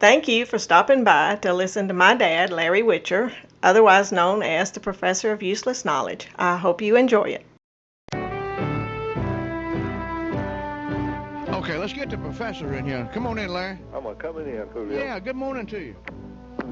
Thank you for stopping by to listen to my dad, Larry Witcher, otherwise known as the Professor of Useless Knowledge. I hope you enjoy it. Okay, let's get the professor in here. Come on in, Larry. I'm coming in, Julio. Yeah, good morning to you.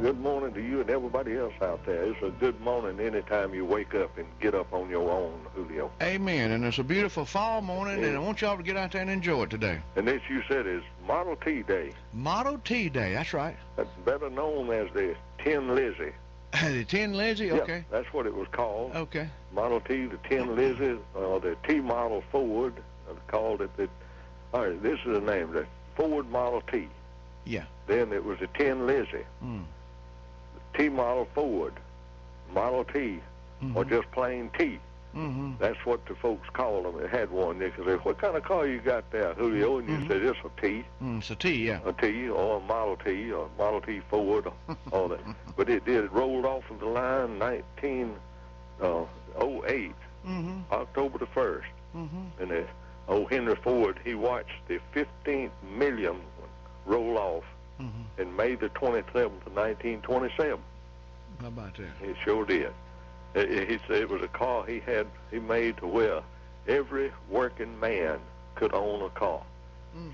Good morning to you and everybody else out there. It's a good morning anytime you wake up and get up on your own, Julio. Amen. And it's a beautiful fall morning, and I want y'all to get out there and enjoy it today. And this, you said, is Model T Day. Model T Day, that's right. That's better known as the Tin Lizzy. The Tin Lizzy? Okay. Yeah, that's what it was called. Okay. Model T, the Tin Lizzy, the T Model Ford, called it. All right, this is the name, the Ford Model T. Yeah. Then it was the Tin Lizzy. T Model Ford, Model T, or just plain T. That's what the folks called them. It had one. They said, "What kind of car you got there, Julio?" And you said, "It's a T." It's a T, yeah. A T, or a Model T, or Model T Ford, all that. But it rolled off of the line 1908, October the 1st. And Henry Ford, he watched the 15th million roll off in May the 27th of 1927. How about that? He sure did. He said it was a car he made to where every working man could own a car.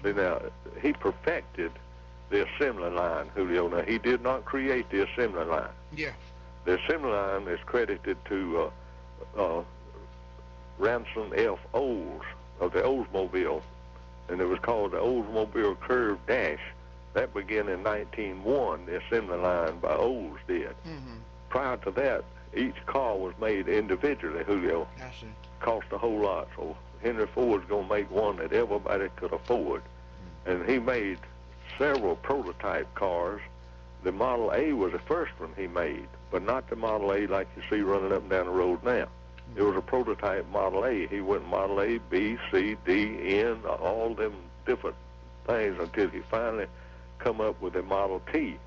See, now, he perfected the assembly line, Julio. Now, he did not create the assembly line. Yeah. The assembly line is credited to Ransom F. Olds of the Oldsmobile, and it was called the Oldsmobile Curve Dash. That began in 1901, the assembly line by Olds did. Prior to that, each car was made individually, Julio. I see. Cost a whole lot, so Henry Ford's going to make one that everybody could afford. And he made several prototype cars. The Model A was the first one he made, but not the Model A like you see running up and down the road now. It was a prototype Model A. He went Model A, B, C, D, N, all them different things until he finally come up with a Model T.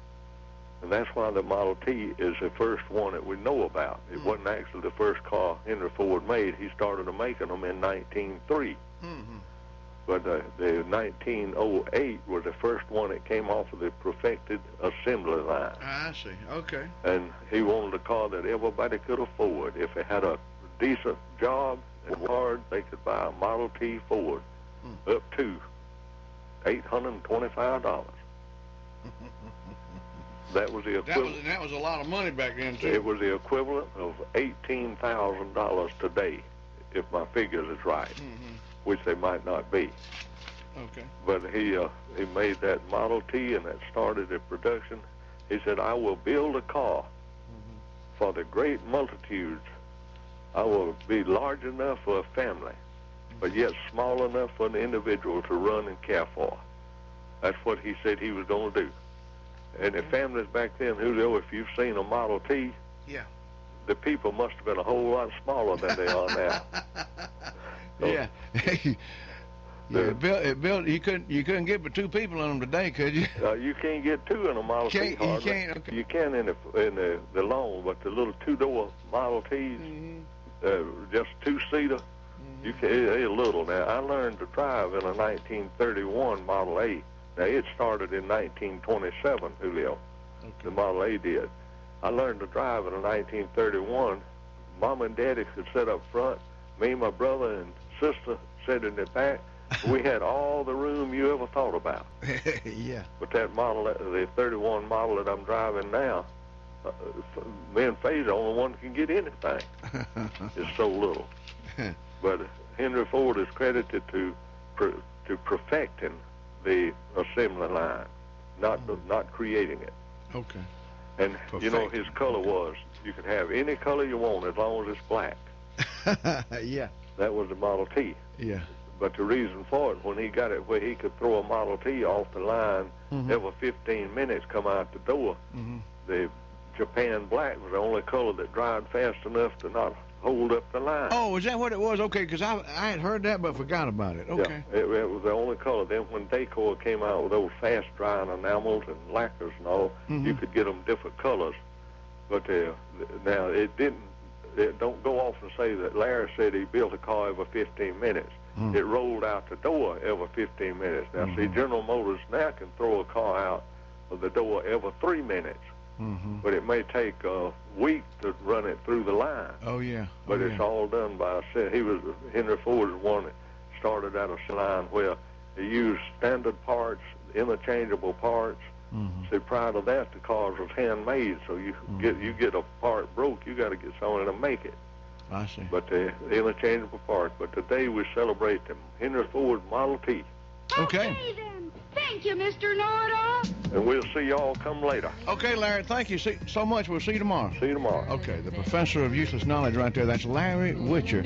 And that's why the Model T is the first one that we know about. It wasn't actually the first car Henry Ford made. He started making them in 1903. But the 1908 was the first one that came off of the perfected assembly line. I see. Okay. And he wanted a car that everybody could afford. If it had a decent job and hard, they could buy a Model T Ford up to $825. That was the equivalent. That was a lot of money back then, too. It was the equivalent of $18,000 today, if my figures is right, which they might not be. Okay. But he made that Model T, and that started the production. He said, "I will build a car for the great multitudes. I will be large enough for a family, but yet small enough for an individual to run and care for." That's what he said he was going to do. And the families back then, Julio, if you've seen a Model T, yeah, the people must have been a whole lot smaller than they are now. Yeah. It built. You couldn't get but two people in them today, could you? You can't get two in a Model T. Hardly. You can't. Okay. You can in the long, but the little two-door Model Ts, just two-seater, you can. They're little. Now I learned to drive in a 1931 Model A. Now, it started in 1927, Julio. Okay. The Model A did. I learned to drive in 1931. Mom and Daddy could sit up front. Me, my brother, and sister sat in the back. We had all the room you ever thought about. Yeah. But that model, the 31 model that I'm driving now, me and Faye's the only one that can get anything. It's so little. But Henry Ford is credited to perfecting the assembly line, not creating it. Okay. And you know, his color was, you could have any color you want as long as it's black. Yeah. That was the Model T. Yeah. But the reason for it, when he got it where he could throw a Model T off the line, every 15 minutes come out the door, the Japan black was the only color that dried fast enough to not hold up the line. Oh, is that what it was? Okay, because I had heard that but forgot about it. Okay. Yeah, it was the only color. Then when Decor came out with those fast-drying enamels and lacquers and all, you could get them different colors. But now it didn't. Don't go off and say that Larry said he built a car every 15 minutes. It rolled out the door every 15 minutes. Now, see, General Motors now can throw a car out of the door every 3 minutes. Mm-hmm. But it may take a week to run it through the line. Oh, yeah. But it's all done by Henry Ford was the one that started out a line where they used standard parts, interchangeable parts. Mm-hmm. See, prior to that, the cars was handmade, so you get a part broke, you got to get someone to make it. I see. But the interchangeable parts. But today we celebrate the Henry Ford Model T. Okay. Then. Thank you, Mr. Know-It-All. And we'll see y'all come later. Okay, Larry, thank you so much. We'll see you tomorrow. See you tomorrow. Okay, the professor of useless knowledge right there. That's Larry Witcher.